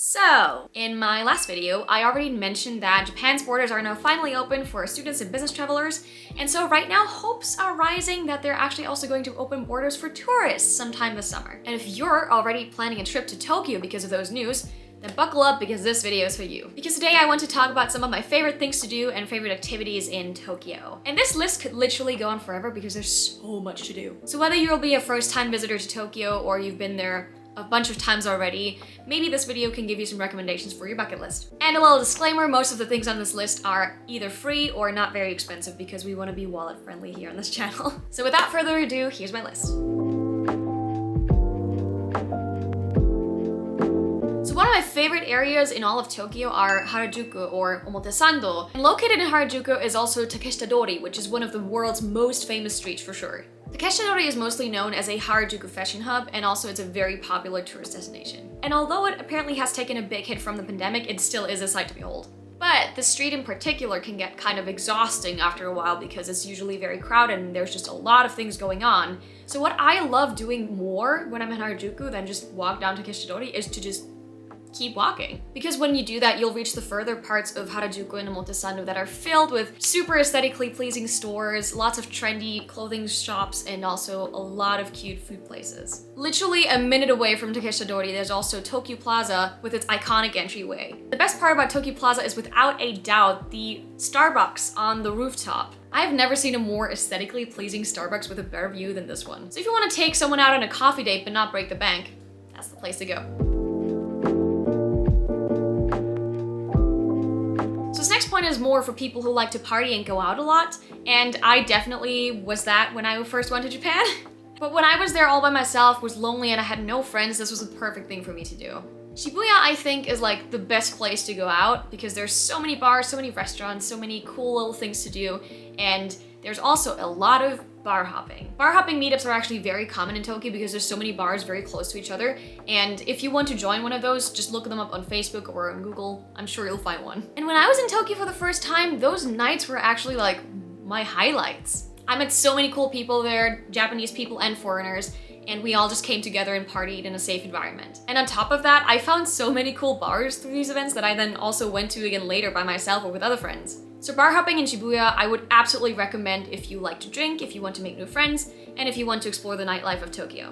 So, in my last video, I already mentioned that Japan's borders are now finally open for students and business travelers, and so right now hopes are rising that they're actually also going to open borders for tourists sometime this summer. And if you're already planning a trip to Tokyo because of those news, then buckle up because this video is for you. Because today I want to talk about some of my favorite things to do and favorite activities in Tokyo. And this list could literally go on forever because there's so much to do. So whether you'll be a first-time visitor to Tokyo or you've been there a bunch of times already, maybe this video can give you some recommendations for your bucket list. And a little disclaimer, most of the things on this list are either free or not very expensive because we want to be wallet friendly here on this channel. So without further ado, here's my list. So one of my favorite areas in all of Tokyo are Harajuku or Omotesando. And located in Harajuku is also Takeshita-dori, which is one of the world's most famous streets for sure. Takeshita-dori is mostly known as a Harajuku fashion hub, and also it's a very popular tourist destination. And although it apparently has taken a big hit from the pandemic, it still is a sight to behold. But the street in particular can get kind of exhausting after a while because it's usually very crowded and there's just a lot of things going on. So what I love doing more when I'm in Harajuku than just walk down Takeshita-dori is to just keep walking. Because when you do that, you'll reach the further parts of Harajuku and Omotesando that are filled with super aesthetically pleasing stores, lots of trendy clothing shops, and also a lot of cute food places. Literally a minute away from Takeshita-dori, there's also Tokyo Plaza with its iconic entryway. The best part about Tokyo Plaza is without a doubt the Starbucks on the rooftop. I've never seen a more aesthetically pleasing Starbucks with a better view than this one. So if you want to take someone out on a coffee date but not break the bank, that's the place to go. This next point is more for people who like to party and go out a lot, and I definitely was that when I first went to Japan. But when I was there all by myself, was lonely, and I had no friends, this was the perfect thing for me to do. Shibuya, I think, is like the best place to go out because there's so many bars, so many restaurants, so many cool little things to do, and there's also a lot of bar hopping. Bar hopping meetups are actually very common in Tokyo because there's so many bars very close to each other, and if you want to join one of those, just look them up on Facebook or on Google. I'm sure you'll find one. And when I was in Tokyo for the first time, those nights were actually like my highlights. I met so many cool people there, Japanese people and foreigners, and we all just came together and partied in a safe environment. And on top of that, I found so many cool bars through these events that I then also went to again later by myself or with other friends. So bar hopping in Shibuya, I would absolutely recommend if you like to drink, if you want to make new friends, and if you want to explore the nightlife of Tokyo.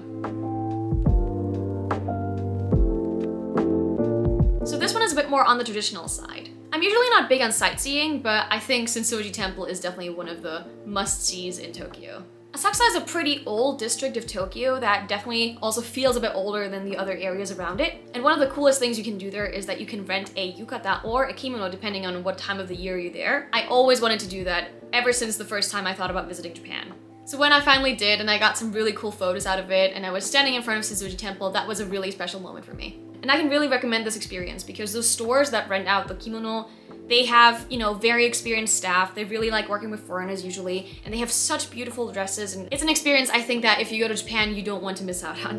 So this one is a bit more on the traditional side. I'm usually not big on sightseeing, but I think Sensoji Temple is definitely one of the must-sees in Tokyo. Asakusa is a pretty old district of Tokyo that definitely also feels a bit older than the other areas around it. And one of the coolest things you can do there is that you can rent a yukata or a kimono depending on what time of the year you're there. I always wanted to do that ever since the first time I thought about visiting Japan. So when I finally did and I got some really cool photos out of it and I was standing in front of Sensoji Temple, that was a really special moment for me. And I can really recommend this experience because those stores that rent out the kimono, they have, very experienced staff. They really like working with foreigners usually, and they have such beautiful dresses, and it's an experience I think that if you go to Japan, you don't want to miss out on.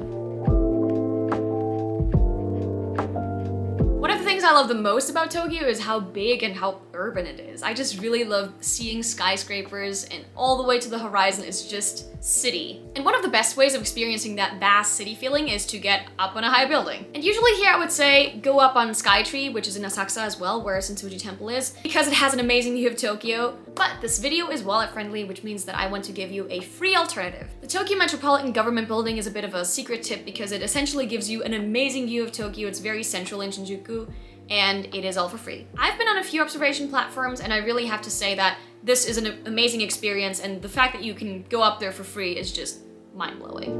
One of the things I love the most about Tokyo is how big and how urban it is. I just really love seeing skyscrapers, and all the way to the horizon is just city. And one of the best ways of experiencing that vast city feeling is to get up on a high building. And usually here I would say go up on Skytree, which is in Asakusa as well, where Sensoji Temple is, because it has an amazing view of Tokyo. But this video is wallet friendly, which means that I want to give you a free alternative. The Tokyo Metropolitan Government Building is a bit of a secret tip because it essentially gives you an amazing view of Tokyo. It's very central in Shinjuku, and it is all for free. I've been on a few observation platforms, and I really have to say that this is an amazing experience, and the fact that you can go up there for free is just mind-blowing.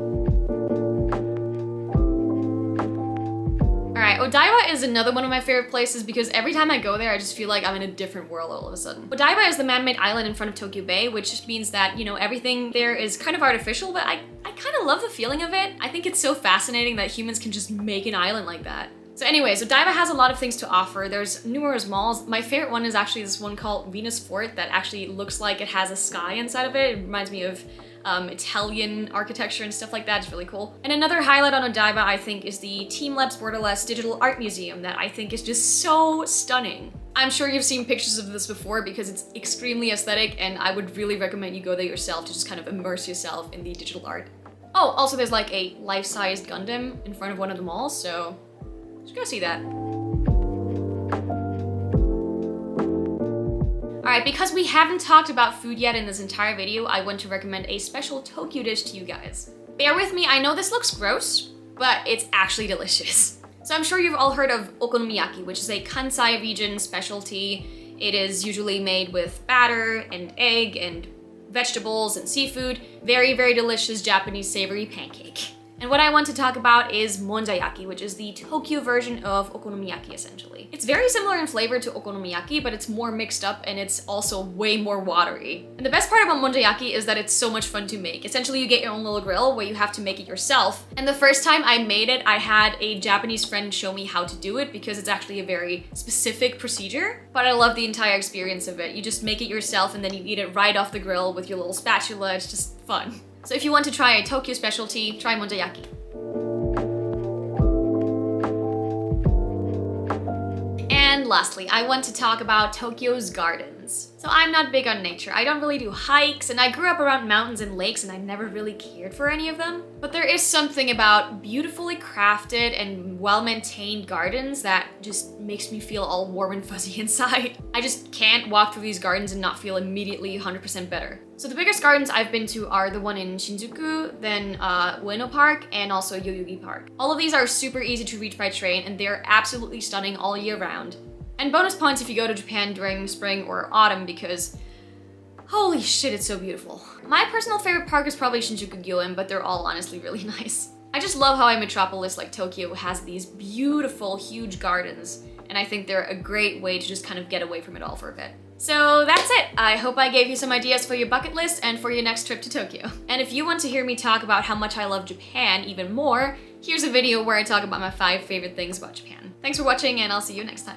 Alright, Odaiba is another one of my favorite places because every time I go there, I just feel like I'm in a different world all of a sudden. Odaiba is the man-made island in front of Tokyo Bay, which means that, everything there is kind of artificial, but I kind of love the feeling of it. I think it's so fascinating that humans can just make an island like that. So anyways, Odaiba has a lot of things to offer. There's numerous malls. My favorite one is actually this one called Venus Fort that actually looks like it has a sky inside of it. It reminds me of Italian architecture and stuff like that. It's really cool. And another highlight on Odaiba, I think, is the Team Labs Borderless Digital Art Museum that I think is just so stunning. I'm sure you've seen pictures of this before because it's extremely aesthetic, and I would really recommend you go there yourself to just kind of immerse yourself in the digital art. Oh, also there's like a life-sized Gundam in front of one of the malls, so just go see that. Alright, because we haven't talked about food yet in this entire video, I want to recommend a special Tokyo dish to you guys. Bear with me, I know this looks gross, but it's actually delicious. So I'm sure you've all heard of okonomiyaki, which is a Kansai region specialty. It is usually made with batter and egg and vegetables and seafood. Very, very delicious Japanese savory pancake. And what I want to talk about is Monjayaki, which is the Tokyo version of okonomiyaki essentially. It's very similar in flavor to okonomiyaki, but it's more mixed up and it's also way more watery. And the best part about Monjayaki is that it's so much fun to make. Essentially, you get your own little grill where you have to make it yourself. And the first time I made it, I had a Japanese friend show me how to do it because it's actually a very specific procedure. But I love the entire experience of it. You just make it yourself and then you eat it right off the grill with your little spatula. It's just fun. So if you want to try a Tokyo specialty, try Monjayaki. And lastly, I want to talk about Tokyo's gardens. So I'm not big on nature. I don't really do hikes, and I grew up around mountains and lakes and I never really cared for any of them. But there is something about beautifully crafted and well-maintained gardens that just makes me feel all warm and fuzzy inside. I just can't walk through these gardens and not feel immediately 100% better. So the biggest gardens I've been to are the one in Shinjuku, then Ueno Park, and also Yoyogi Park. All of these are super easy to reach by train and they're absolutely stunning all year round. And bonus points if you go to Japan during spring or autumn because holy shit, it's so beautiful. My personal favorite park is probably Shinjuku-gyoen, but they're all honestly really nice. I just love how a metropolis like Tokyo has these beautiful, huge gardens, and I think they're a great way to just kind of get away from it all for a bit. So that's it. I hope I gave you some ideas for your bucket list and for your next trip to Tokyo. And if you want to hear me talk about how much I love Japan even more, here's a video where I talk about my 5 favorite things about Japan. Thanks for watching and I'll see you next time.